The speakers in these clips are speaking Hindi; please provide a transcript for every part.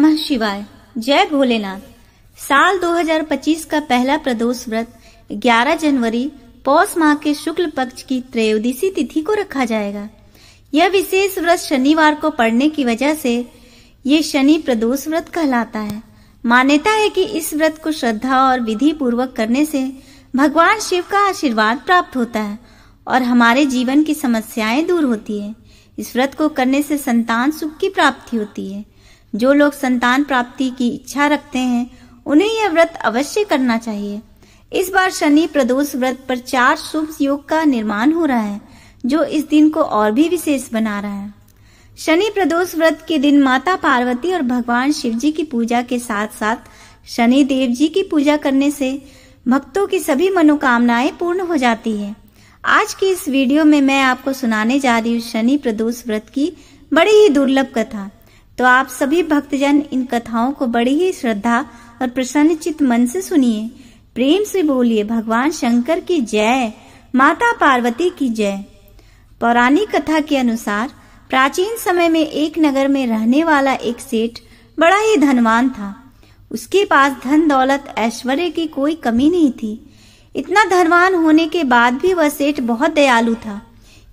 नमः शिवाय। जय भोलेनाथ। साल 2025 का पहला प्रदोष व्रत 11 जनवरी पौष माह के शुक्ल पक्ष की त्रयोदशी तिथि को रखा जाएगा। यह विशेष व्रत शनिवार को पड़ने की वजह से ये शनि प्रदोष व्रत कहलाता है। मान्यता है कि इस व्रत को श्रद्धा और विधि पूर्वक करने से भगवान शिव का आशीर्वाद प्राप्त होता है और हमारे जीवन की समस्याएं दूर होती है। इस व्रत को करने से संतान सुख की प्राप्ति होती है। जो लोग संतान प्राप्ति की इच्छा रखते हैं उन्हें यह व्रत अवश्य करना चाहिए। इस बार शनि प्रदोष व्रत पर 4 शुभ योग का निर्माण हो रहा है, जो इस दिन को और भी विशेष बना रहा है। शनि प्रदोष व्रत के दिन माता पार्वती और भगवान शिव जी की पूजा के साथ साथ शनि देव जी की पूजा करने से भक्तों की सभी मनोकामनाएं पूर्ण हो जाती है। आज की इस वीडियो में मैं आपको सुनाने जा रही हूँ शनि प्रदोष व्रत की बड़ी ही दुर्लभ कथा। तो आप सभी भक्तजन इन कथाओं को बड़ी ही श्रद्धा और प्रसन्नचित्त मन से सुनिए। प्रेम से बोलिए भगवान शंकर की जय, माता पार्वती की जय। पौराणिक कथा के अनुसार प्राचीन समय में एक नगर में रहने वाला एक सेठ बड़ा ही धनवान था। उसके पास धन दौलत ऐश्वर्य की कोई कमी नहीं थी। इतना धनवान होने के बाद भी वह सेठ बहुत दयालु था,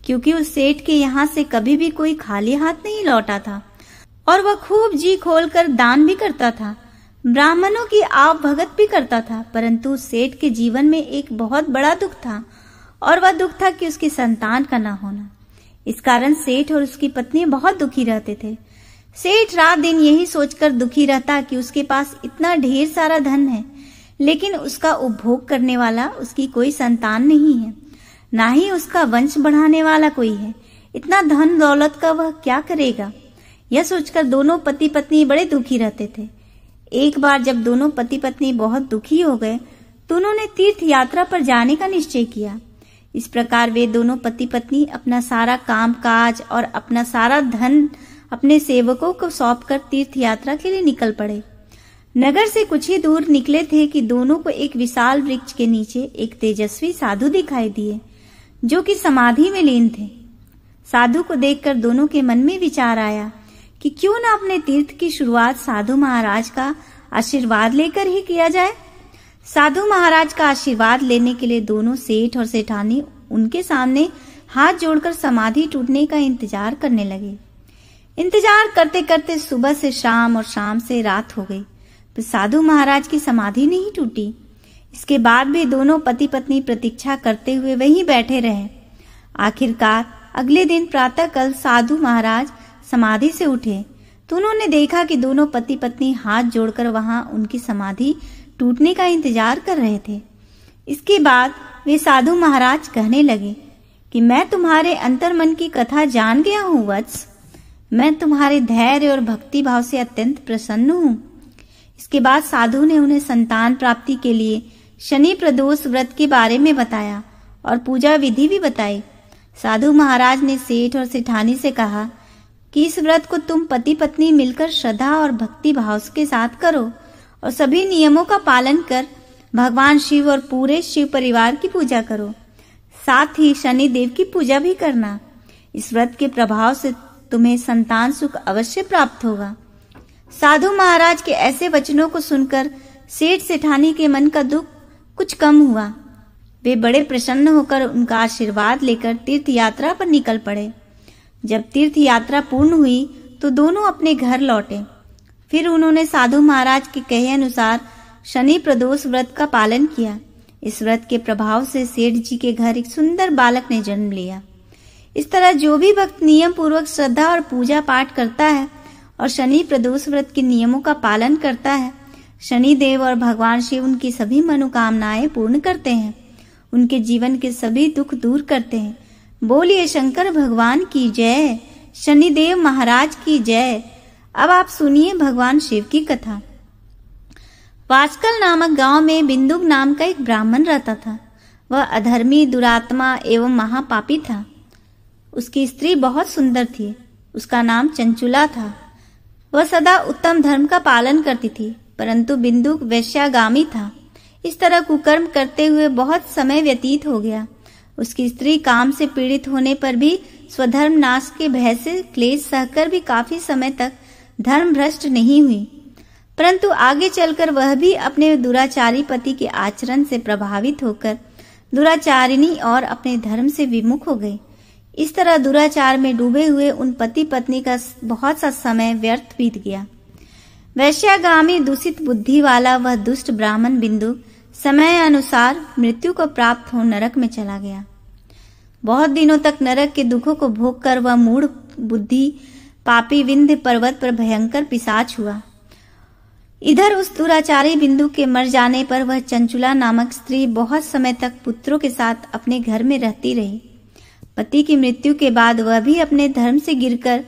क्योंकि उस सेठ के यहाँ से कभी भी कोई खाली हाथ नहीं लौटा था और वह खूब जी खोलकर दान भी करता था। ब्राह्मणों की आव भगत भी करता था। परंतु उस सेठ के जीवन में एक बहुत बड़ा दुख था और वह दुख था कि उसकी संतान का ना होना। इस कारण सेठ और उसकी पत्नी बहुत दुखी रहते थे। सेठ रात दिन यही सोचकर दुखी रहता कि उसके पास इतना ढेर सारा धन है, लेकिन उसका उपभोग करने वाला उसकी कोई संतान नहीं है, ना ही उसका वंश बढ़ाने वाला कोई है। इतना धन दौलत का वह क्या करेगा? यह सोचकर दोनों पति पत्नी बड़े दुखी रहते थे। एक बार जब दोनों पति पत्नी बहुत दुखी हो गए तो उन्होंने तीर्थ यात्रा पर जाने का निश्चय किया। इस प्रकार वे दोनों पति पत्नी अपना सारा काम काज और अपना सारा धन अपने सेवकों को सौंपकर तीर्थ यात्रा के लिए निकल पड़े। नगर से कुछ ही दूर निकले थे कि दोनों को एक विशाल वृक्ष के नीचे एक तेजस्वी साधु दिखाई दिए, जो कि समाधि में लीन थे। साधु को देखकर दोनों के मन में विचार आया कि क्यों न अपने तीर्थ की शुरुआत साधु महाराज का आशीर्वाद लेकर ही किया जाए। साधु महाराज का आशीर्वाद लेने के लिए दोनों सेठ और सेठानी उनके सामने हाथ जोड़कर समाधि टूटने का इंतजार करने लगे। इंतजार करते करते सुबह से शाम और शाम से रात हो गई, तो साधु महाराज की समाधि नहीं टूटी। इसके बाद भी दोनों पति पत्नी प्रतीक्षा करते हुए वहीं बैठे रहे। आखिरकार अगले दिन प्रातःकाल साधु महाराज समाधि से उठे तो उन्होंने देखा कि दोनों पति पत्नी हाथ जोड़कर वहां उनकी समाधि टूटने का इंतजार कर रहे थे। इसके बाद वे साधु महाराज कहने लगे कि मैं तुम्हारे अंतर्मन की कथा जान गया हूँ वत्स। मैं तुम्हारे धैर्य और भक्ति भाव से अत्यंत प्रसन्न हूँ। इसके बाद साधु ने उन्हें संतान प्राप्ति के लिए शनि प्रदोष व्रत के बारे में बताया और पूजा विधि भी बताई। साधु महाराज ने सेठ और सेठानी से कहा कि इस व्रत को तुम पति पत्नी मिलकर श्रद्धा और भक्ति भाव के साथ करो और सभी नियमों का पालन कर भगवान शिव और पूरे शिव परिवार की पूजा करो। साथ ही शनि देव की पूजा भी करना। इस व्रत के प्रभाव से तुम्हें संतान सुख अवश्य प्राप्त होगा। साधु महाराज के ऐसे वचनों को सुनकर सेठ सेठानी के मन का दुख कुछ कम हुआ। वे बड़े प्रसन्न होकर उनका आशीर्वाद लेकर तीर्थ यात्रा पर निकल पड़े। जब तीर्थ यात्रा पूर्ण हुई तो दोनों अपने घर लौटे। फिर उन्होंने साधु महाराज के कहे अनुसार शनि प्रदोष व्रत का पालन किया। इस व्रत के प्रभाव से सेठ जी के घर एक सुंदर बालक ने जन्म लिया। इस तरह जो भी भक्त नियम पूर्वक श्रद्धा और पूजा पाठ करता है और शनि प्रदोष व्रत के नियमों का पालन करता है, शनि देव और भगवान शिव उनकी सभी मनोकामनाएं पूर्ण करते हैं, उनके जीवन के सभी दुख दूर करते हैं। बोलिए शंकर भगवान की जय, शनिदेव महाराज की जय। अब आप सुनिए भगवान शिव की कथा। वाचकल नामक गांव में बिंदुक नाम का एक ब्राह्मण रहता था। वह अधर्मी, दुरात्मा एवं महापापी था। उसकी स्त्री बहुत सुंदर थी। उसका नाम चंचुला था। वह सदा उत्तम धर्म का पालन करती थी, परंतु बिंदुक वैश्यागामी था। इस तरह कुकर्म करते हुए बहुत समय व्यतीत हो गया। उसकी स्त्री काम से पीड़ित होने पर भी स्वधर्म नाश के भय से क्लेश सहकर भी काफी समय तक धर्म भ्रष्ट नहीं हुई। परंतु आगे चलकर वह भी अपने दुराचारी पति के आचरण से प्रभावित होकर दुराचारिणी और अपने धर्म से विमुख हो गई। इस तरह दुराचार में डूबे हुए उन पति पत्नी का बहुत सा समय व्यर्थ बीत गया। वैश्यागामी दूषित बुद्धि वाला वह दुष्ट ब्राह्मण बिंदु समय अनुसार मृत्यु को प्राप्त हो नरक में चला गया। बहुत दिनों तक नरक के दुखों को भोग कर वह मूढ़ बुद्धि पापी विंध्य पर्वत पर भयंकर पिशाच हुआ। इधर उस दुराचारी बिंदु के मर जाने पर वह चंचुला नामक स्त्री बहुत समय तक पुत्रों के साथ अपने घर में रहती रही। पति की मृत्यु के बाद वह भी अपने धर्म से गिरकर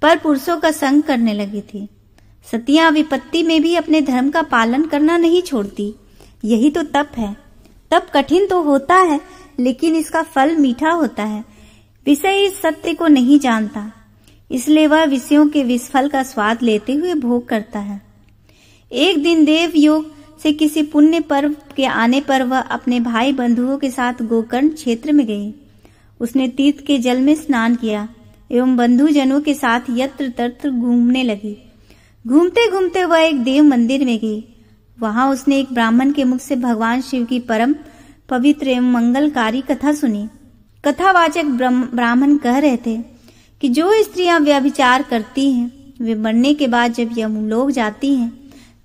पर पुरुषों का संग करने लगी थी। सतियां विपत्ति में भी अपने धर्म का पालन करना नहीं छोड़ती। यही तो तप है। तप कठिन तो होता है, लेकिन इसका फल मीठा होता है। विषय इस सत्य को नहीं जानता, इसलिए वह विषयों के विषफल का स्वाद लेते हुए भोग करता है। एक दिन देव योग से किसी पुण्य पर्व के आने पर वह अपने भाई बंधुओं के साथ गोकर्ण क्षेत्र में गई। उसने तीर्थ के जल में स्नान किया एवं बंधुजनों के साथ यत्र तत्र घूमने लगी। घूमते घूमते वह एक देव मंदिर में गई। वहां उसने एक ब्राह्मण के मुख से भगवान शिव की परम पवित्र एवं मंगलकारी कथा सुनी। कथावाचक ब्राह्मण कह रहे थे कि जो स्त्रियां व्यभिचार करती हैं, वे मरने के बाद जब यमलोक जाती हैं,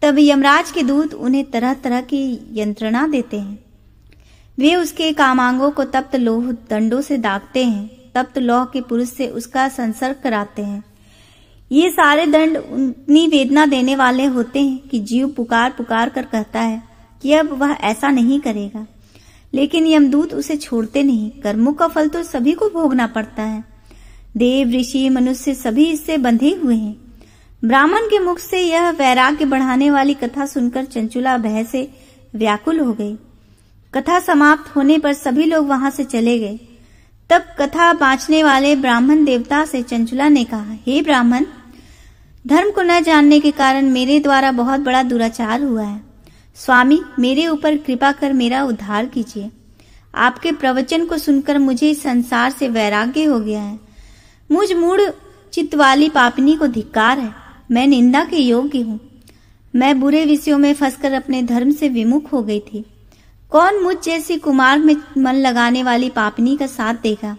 तब यमराज के दूत उन्हें तरह तरह की यंत्रणा देते हैं। वे उसके कामांगों को तप्त लोह दंडों से दागते हैं, तप्त लौह के पुरुष से उसका संसर्ग कराते हैं। ये सारे दंड उतनी वेदना देने वाले होते हैं कि जीव पुकार पुकार कर कहता है कि अब वह ऐसा नहीं करेगा, लेकिन यमदूत उसे छोड़ते नहीं। कर्मों का फल तो सभी को भोगना पड़ता है। देव ऋषि मनुष्य सभी इससे बंधे हुए हैं। ब्राह्मण के मुख से यह वैराग्य बढ़ाने वाली कथा सुनकर चंचुला भय से व्याकुल हो गई। कथा समाप्त होने पर सभी लोग वहां से चले गए। तब कथा बांचने वाले ब्राह्मण देवता से चंचुला ने कहा, हे ब्राह्मण, धर्म को न जानने के कारण मेरे द्वारा बहुत बड़ा दुराचार हुआ है। स्वामी, मेरे ऊपर कृपा कर मेरा उद्धार कीजिए। आपके प्रवचन को सुनकर मुझे इस संसार से वैराग्य हो गया है। मुझ मूढ़ चित्त वाली पापिनी को धिक्कार है। मैं निंदा के योग्य हूँ। मैं बुरे विषयों में फंसकर अपने धर्म से विमुख हो गई थी। कौन मुझ जैसी कुमार्ग में मन लगाने वाली पापिनी का साथ देगा?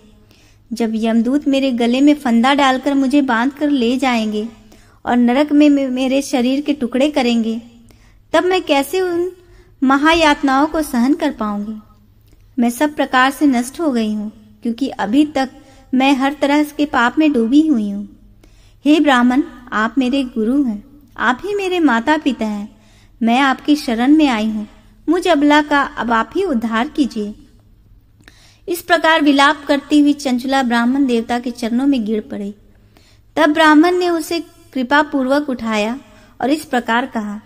जब यमदूत मेरे गले में फंदा डालकर मुझे बांध कर ले जाएंगे और नरक में मेरे शरीर के टुकड़े करेंगे, तब मैं कैसे उन महायातनाओं को सहन कर पाऊंगी? मैं सब प्रकार से नष्ट हो गई हूँ, क्योंकि अभी तक मैं हर तरह के पाप में डूबी हुई हूँ। हे ब्राह्मण, आप मेरे गुरु हैं, आप ही मेरे माता पिता हैं। मैं आपकी शरण में आई हूँ। मुझ अबला का अब आप ही उद्धार कीजिए। इस प्रकार विलाप करती हुई चंचुला ब्राह्मण देवता के चरणों में गिर पड़ी। तब ब्राह्मण ने उसे कृपा पूर्वक उठाया और इस प्रकार कहा,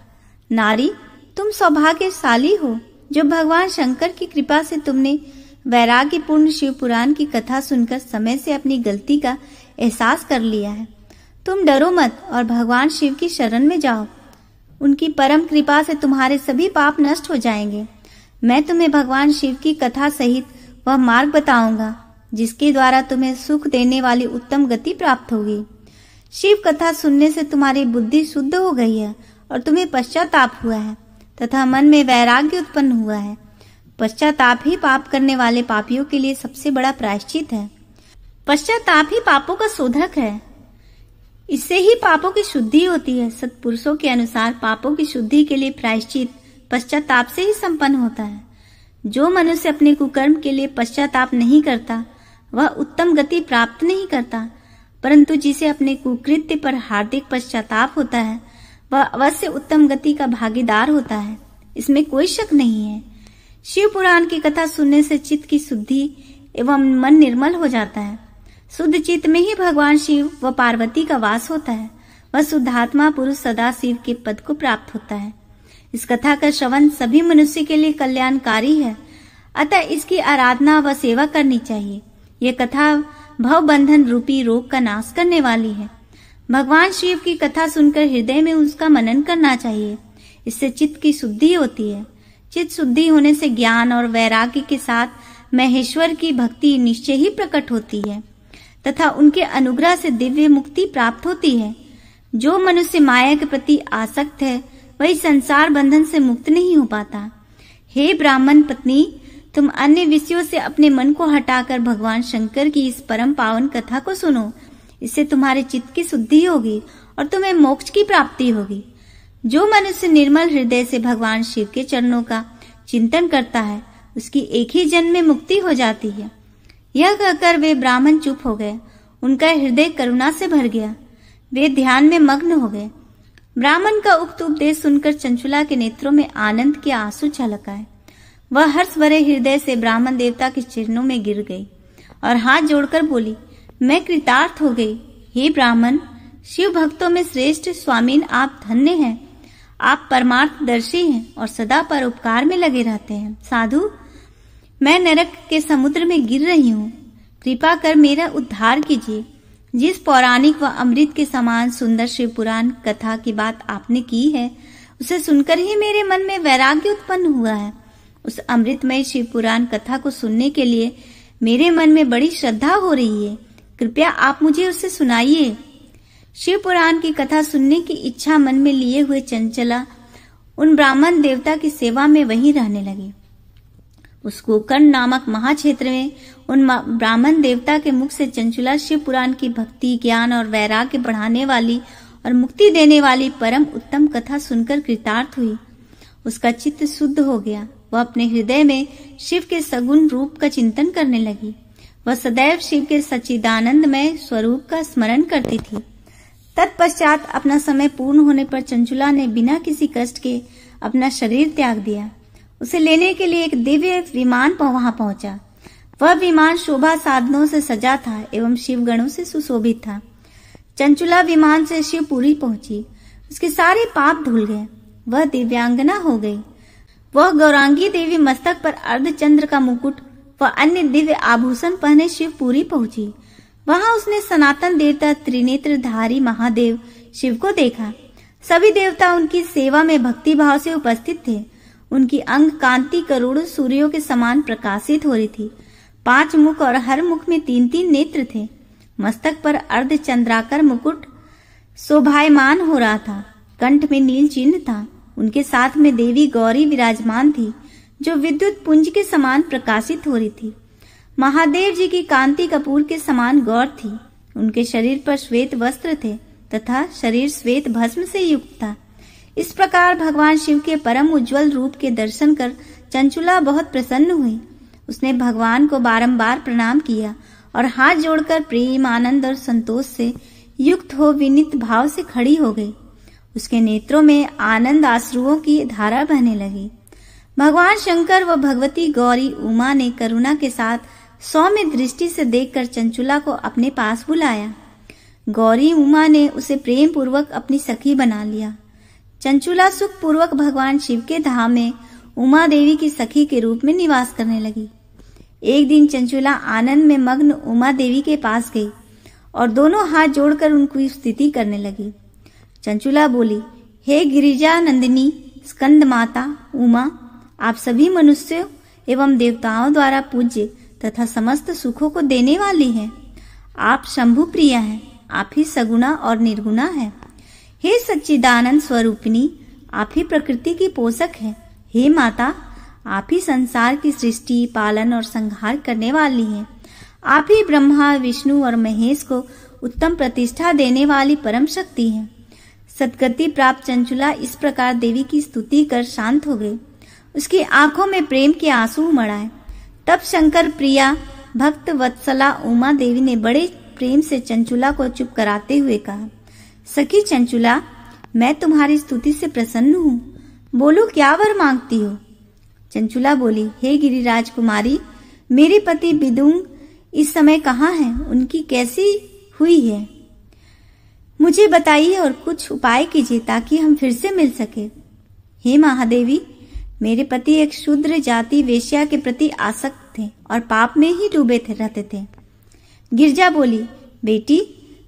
नारी, तुम सौभाग्यशाली हो जो भगवान शंकर की कृपा से तुमने वैराग्यपूर्ण शिव पुराण की कथा सुनकर समय से अपनी गलती का एहसास कर लिया है। तुम डरो मत और भगवान शिव की शरण में जाओ। उनकी परम कृपा से तुम्हारे सभी पाप नष्ट हो जाएंगे। मैं तुम्हें भगवान शिव की कथा सहित वह मार्ग बताऊंगा जिसके द्वारा तुम्हें सुख देने वाली उत्तम गति प्राप्त होगी। शिव कथा सुनने से तुम्हारी बुद्धि शुद्ध हो गई है और तुम्हें पश्चाताप हुआ है तथा मन में वैराग्य उत्पन्न हुआ है। पश्चाताप ही पाप करने वाले पापियों के लिए सबसे बड़ा प्रायश्चित है। पश्चाताप ही पापों का शोधक है। इससे ही पापों की शुद्धि होती है। सत्पुरुषों के अनुसार पापों की शुद्धि के लिए प्रायश्चित पश्चाताप से ही संपन्न होता है। जो मनुष्य अपने कुकर्म के लिए पश्चाताप नहीं करता वह उत्तम गति प्राप्त नहीं करता, परंतु जिसे अपने कुकृत्य पर हार्दिक पश्चाताप होता है वह अवश्य उत्तम गति का भागीदार होता है। इसमें कोई शक नहीं है। शिव पुराण की कथा सुनने से चित्त की शुद्धि एवं मन निर्मल हो जाता है। शुद्ध चित्त में ही भगवान शिव व पार्वती का वास होता है। वह शुद्धात्मा पुरुष सदा शिव के पद को प्राप्त होता है। इस कथा का श्रवण सभी मनुष्य के लिए कल्याणकारी है, अतः इसकी आराधना व सेवा करनी चाहिए। यह कथा भव बंधन रूपी रोग का नाश करने वाली है। भगवान शिव की कथा सुनकर हृदय में उसका मनन करना चाहिए। इससे चित्त की शुद्धि होती है। चित्त शुद्धि होने से ज्ञान और वैराग्य के साथ महेश्वर की भक्ति निश्चय ही प्रकट होती है तथा उनके अनुग्रह से दिव्य मुक्ति प्राप्त होती है। जो मनुष्य माया के प्रति आसक्त है वही संसार बंधन से मुक्त नहीं हो पाता। हे ब्राह्मण पत्नी, तुम अन्य विषयों से अपने मन को हटाकर भगवान शंकर की इस परम पावन कथा को सुनो। इससे तुम्हारे चित्त की शुद्धि होगी और तुम्हें मोक्ष की प्राप्ति होगी। जो मनुष्य निर्मल हृदय से भगवान शिव के चरणों का चिंतन करता है, उसकी एक ही जन्म में मुक्ति हो जाती है। यह कहकर वे ब्राह्मण चुप हो गए। उनका हृदय करुणा से भर गया। वे ध्यान में मग्न हो गए। ब्राह्मण का उक्त उपदेश सुनकर चंचुला के नेत्रों में आनंद के आंसू छलक आए। वह हर्ष भरे हृदय से ब्राह्मण देवता के चरणों में गिर गई और हाथ जोड़कर बोली, मैं कृतार्थ हो गई। हे ब्राह्मण, शिव भक्तों में श्रेष्ठ स्वामीन, आप धन्य हैं। आप परमार्थदर्शी हैं और सदा परोपकार में लगे रहते हैं। साधु, मैं नरक के समुद्र में गिर रही हूँ। कृपा कर मेरा उद्धार कीजिए। जिस पौराणिक व अमृत के समान सुंदर शिव पुराण कथा की बात आपने की है, उसे सुनकर ही मेरे मन में वैराग्य उत्पन्न हुआ है। उस अमृतमय शिव पुराण कथा को सुनने के लिए मेरे मन में बड़ी श्रद्धा हो रही है। कृपया आप मुझे उसे सुनाइए। शिव पुराण की कथा सुनने की इच्छा मन में लिए हुए चंचला उन ब्राह्मण देवता की सेवा में वहीं रहने लगी। उस गोकर्ण नामक महाक्षेत्र में उन ब्राह्मण देवता के मुख से चंचुला शिव पुराण की भक्ति, ज्ञान और वैराग्य बढ़ाने वाली और मुक्ति देने वाली परम उत्तम कथा सुनकर कृतार्थ हुई। उसका चित्त शुद्ध हो गया। वह अपने हृदय में शिव के सगुण रूप का चिंतन करने लगी। वह सदैव शिव के सच्चिदानंदमय स्वरूप का स्मरण करती थी। तत्पश्चात अपना समय पूर्ण होने पर चंचुला ने बिना किसी कष्ट के अपना शरीर त्याग दिया। उसे लेने के लिए एक दिव्य विमान वहां पहुंचा। वह विमान शोभा साधनों से सजा था एवं शिवगणों से सुशोभित था। चंचुला विमान से शिवपुरी पहुंची। उसके सारे पाप धुल गए। वह दिव्यांगना हो गई। वह गौरांगी देवी मस्तक पर अर्धचंद्र का मुकुट व अन्य दिव्य आभूषण पहने शिवपुरी पहुंची। वहां उसने सनातन देवता त्रिनेत्रधारी महादेव शिव को देखा। सभी देवता उनकी सेवा में भक्ति भाव से उपस्थित थे। उनकी अंग कांति करोड़ों सूर्यों के समान प्रकाशित हो रही थी। 5 मुख और हर मुख में 3-3 नेत्र थे। मस्तक पर अर्धचंद्राकार मुकुट शोभायमान हो रहा था। कंठ में नील चिन्ह था। उनके साथ में देवी गौरी विराजमान थी, जो विद्युत पुंज के समान प्रकाशित हो रही थी। महादेव जी की कांति कपूर के समान गौर थी। उनके शरीर पर श्वेत वस्त्र थे तथा शरीर श्वेत भस्म से युक्त था। इस प्रकार भगवान शिव के परम उज्जवल रूप के दर्शन कर चंचुला बहुत प्रसन्न हुई। उसने भगवान को बारंबार प्रणाम किया और हाथ जोड़कर प्रेम, आनंद और संतोष से युक्त हो विनीत भाव से खड़ी हो गई। उसके नेत्रों में आनंद आश्रुओं की धारा बहने लगी। भगवान शंकर व भगवती गौरी उमा ने करुणा के साथ सौम्य दृष्टि से देखकर चंचुला को अपने पास बुलाया। गौरी उमा ने उसे प्रेम पूर्वक अपनी सखी बना लिया। चंचुला सुख पूर्वक भगवान शिव के धाम में उमा देवी की सखी के रूप में निवास करने लगी। एक दिन चंचुला आनंद में मग्न उमा देवी के पास गई और दोनों हाथ जोड़कर उनकी स्तुति करने लगी। चंचुला बोली, हे गिरिजा नंदिनी स्कंद माता उमा, आप सभी मनुष्यों एवं देवताओं द्वारा पूज्य तथा समस्त सुखों को देने वाली हैं। आप शंभु प्रिया हैं। आप ही सगुणा और निर्गुणा है। हे सच्चिदानंद स्वरूपिणी, आप ही प्रकृति की पोषक है। हे माता, आप ही संसार की सृष्टि, पालन और संहार करने वाली हैं। आप ही ब्रह्मा, विष्णु और महेश को उत्तम प्रतिष्ठा देने वाली परम शक्ति हैं। सद्गति प्राप्त चंचुला इस प्रकार देवी की स्तुति कर शांत हो गई। उसकी आंखों में प्रेम के आंसू उमड़ आए। तब शंकर प्रिया भक्त वत्सला उमा देवी ने बड़े प्रेम से चंचुला को चुप कराते हुए कहा, सखी चंचुला, मैं तुम्हारी स्तुति से प्रसन्न हूँ। बोलो, क्या वर मांगती हो? चंचुला बोली, हे गिरिराज कुमारी, मेरे पति बिदुंग इस समय कहाँ हैं? उनकी कैसी हुई है? मुझे बताइए और कुछ उपाय कीजिए ताकि हम फिर से मिल सके। हे महादेवी, मेरे पति एक शूद्र जाति वेश्या के प्रति आसक्त थे और पाप में ही डूबे रहते थे। गिरजा बोली, बेटी,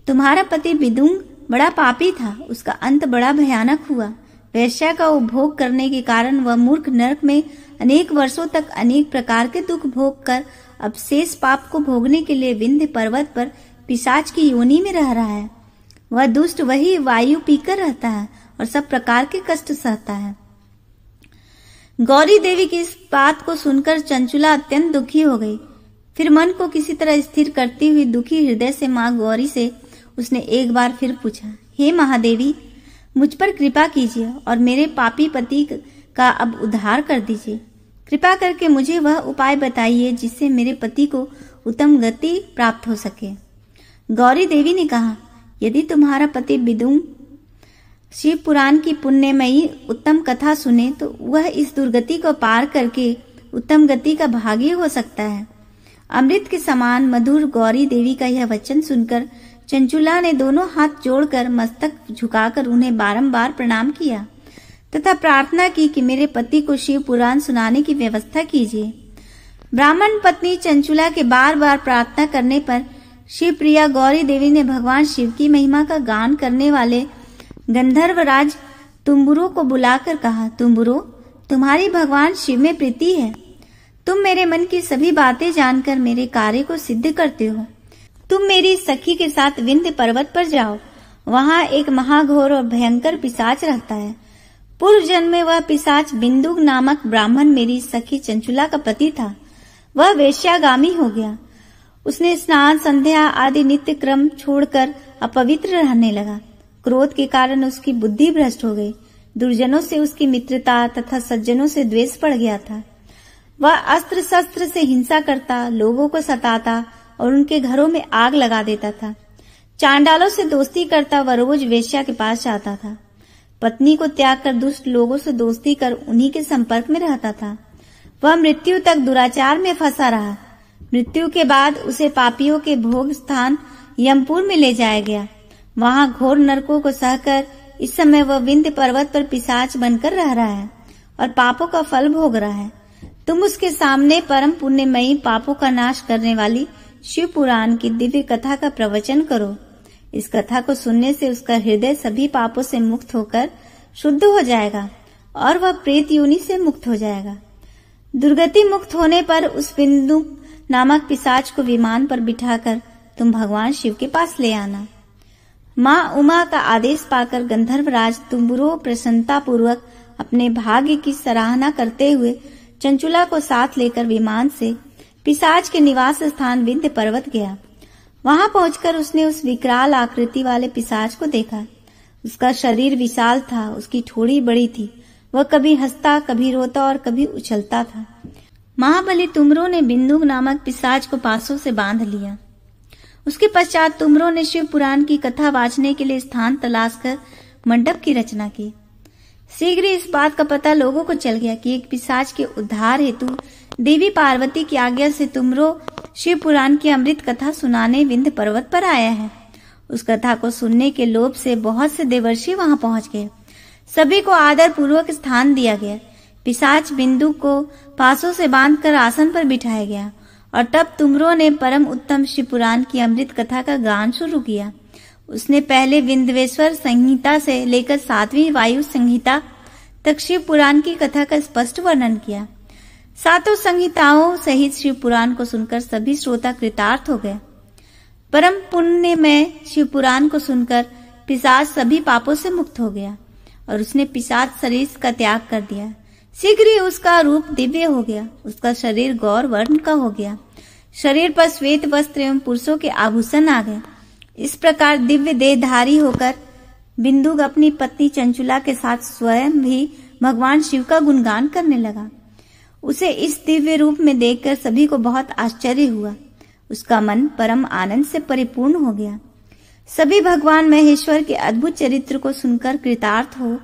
तुम्हारा पति बिदुंग बड़ा पापी था। उसका अंत बड़ा भयानक हुआ। वेश्या का उपभोग करने के कारण वह मूर्ख नरक में अनेक वर्षों तक अनेक प्रकार के दुख भोग कर अब शेष पाप को भोगने के लिए विंध्य पर्वत पर पिशाच की योनि में रह रहा है। वह दुष्ट वही वायु पीकर रहता है और सब प्रकार के कष्ट सहता है। गौरी देवी की इस बात को सुनकर चंचुला अत्यंत दुखी हो गई। फिर मन को किसी तरह स्थिर करती हुई दुखी हृदय से माँ गौरी से उसने एक बार फिर पूछा, हे महादेवी, मुझ पर कृपा कीजिए और मेरे पापी पति का अब उद्धार कर दीजिए। कृपा करके मुझे वह उपाय बताइए जिससे मेरे पति को उत्तम गति प्राप्त हो सके। गौरी देवी ने कहा, यदि तुम्हारा पति विदुम शिव पुराण की पुण्यमयी उत्तम कथा सुने तो वह इस दुर्गति को पार करके उत्तम गति का भागी हो सकता है। अमृत के समान मधुर गौरी देवी का यह वचन सुनकर चंचुला ने दोनों हाथ जोड़कर मस्तक झुकाकर उन्हें बारंबार प्रणाम किया तथा प्रार्थना की कि मेरे पति को शिव पुराण सुनाने की व्यवस्था कीजिए। ब्राह्मण पत्नी चंचुला के बार बार प्रार्थना करने पर शिव प्रिया गौरी देवी ने भगवान शिव की महिमा का गान करने वाले गंधर्वराज तुम्बुरो को बुलाकर कहा, तुम्बुरो, तुम्हारी भगवान शिव में प्रीति है। तुम मेरे मन की सभी बातें जानकर मेरे कार्य को सिद्ध करते हो। तुम मेरी सखी के साथ विंध्य पर्वत पर जाओ। वहां एक महाघोर और भयंकर पिशाच रहता है। पूर्व जन्म में वह पिशाच बिंदु नामक ब्राह्मण मेरी सखी चंचुला का पति था। वह वेश्यागामी हो गया। उसने स्नान संध्या आदि नित्य क्रम छोड़कर अपवित्र रहने लगा। क्रोध के कारण उसकी बुद्धि भ्रष्ट हो गई। दुर्जनों से उसकी मित्रता तथा सज्जनों से द्वेष पड़ गया था। वह अस्त्र शस्त्र से हिंसा करता, लोगों को सताता और उनके घरों में आग लगा देता था। चांडालों से दोस्ती करता वह रोज वेश्या के पास जाता था। पत्नी को त्याग कर दुष्ट लोगों से दोस्ती कर उन्हीं के संपर्क में रहता था। वह मृत्यु तक दुराचार में फंसा रहा। मृत्यु के बाद उसे पापियों के भोग स्थान यमपुर में ले जाया गया। वहां घोर नरकों को सहकर इस समय वह विंध्य पर्वत पर पिशाच बनकर रह रहा है और पापों का फल भोग रहा है। तुम उसके सामने परम पुण्यमयी पापों का नाश करने वाली शिव पुराण की दिव्य कथा का प्रवचन करो। इस कथा को सुनने से उसका हृदय सभी पापों से मुक्त होकर शुद्ध हो जाएगा और वह प्रेत योनि से मुक्त हो जाएगा। दुर्गति मुक्त होने पर उस बिंदु नामक पिशाच को विमान पर बिठाकर तुम भगवान शिव के पास ले आना। माँ उमा का आदेश पाकर गंधर्वराज तुम्बुरो प्रसन्नता पूर्वक अपने भाग्य की सराहना करते हुए चंचुला को साथ लेकर विमान से पिशाच के निवास स्थान विंध्य पर्वत गया। वहां पहुंचकर उसने उस विकराल आकृति वाले पिशाच को देखा। उसका शरीर विशाल था, उसकी ठोड़ी बड़ी थी। वह कभी हंसता, कभी रोता और कभी उछलता था। महाबली तुमरो ने बिंदु नामक पिशाच को पासों से बांध लिया। उसके पश्चात तुमरो ने शिव पुराण की कथा वाचने के लिए स्थान तलाश कर मंडप की रचना की। शीघ्र ही इस बात का पता लोगों को चल गया कि एक पिशाच के उद्धार हेतु देवी पार्वती की आज्ञा से तुमरो शिव पुराण की अमृत कथा सुनाने विंध्य पर्वत पर आया है। उस कथा को सुनने के लोभ से बहुत से देवर्षि वहां पहुंच गए। सभी को आदर पूर्वक स्थान दिया गया। पिशाच बिंदु को पासों से बांधकर आसन पर बिठाया गया और तब तुमरो ने परम उत्तम शिव पुराण की अमृत कथा का गान शुरू किया। उसने पहले विंध्येश्वर संहिता से लेकर 7वीं वायु संहिता तक शिव पुराण की कथा का स्पष्ट वर्णन किया। 7 संहिताओं सहित शिव पुराण को सुनकर सभी श्रोता कृतार्थ हो गए। परम पुण्य में शिव पुराण को सुनकर पिशाच सभी पापों से मुक्त हो गया और उसने पिशाच शरीर का त्याग कर दिया। शीघ्र ही उसका रूप दिव्य हो गया। उसका शरीर गौर वर्ण का हो गया। शरीर पर श्वेत वस्त्र एवं पुरुषों के आभूषण आ गए। इस प्रकार दिव्य देहधारी होकर बिंदु अपनी पत्नी चंचुला के साथ स्वयं भी भगवान शिव का गुणगान करने लगा। उसे इस दिव्य रूप में देखकर सभी को बहुत आश्चर्य हुआ। उसका मन परम आनंद से परिपूर्ण हो गया। सभी भगवान महेश्वर के अद्भुत चरित्र को सुनकर कृतार्थ हो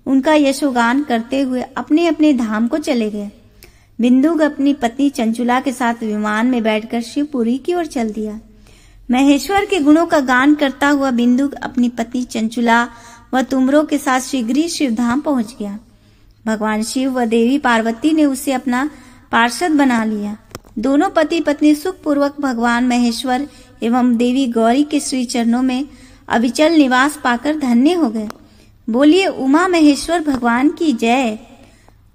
उनका यशोगान करते हुए अपने अपने धाम को चले गए। बिंदु अपनी पत्नी चंचुला के साथ विमान में बैठकर शिवपुरी की ओर चल दिया। महेश्वर के गुणों का गान करता हुआ बिंदु अपनी पत्नी चंचुला व तुमरो के साथ शीघ्र ही शिवधाम पहुंच गया। भगवान शिव व देवी पार्वती ने उसे अपना पार्षद बना लिया। दोनों पति पत्नी सुख पूर्वक भगवान महेश्वर एवं देवी गौरी के श्री चरणों में अविचल निवास पाकर धन्य हो गए। बोलिए उमा महेश्वर भगवान की जय।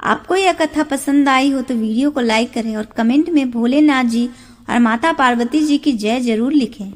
आपको यह कथा पसंद आई हो तो वीडियो को लाइक करें और कमेंट में भोलेनाथ जी और माता पार्वती जी की जय जरूर लिखें।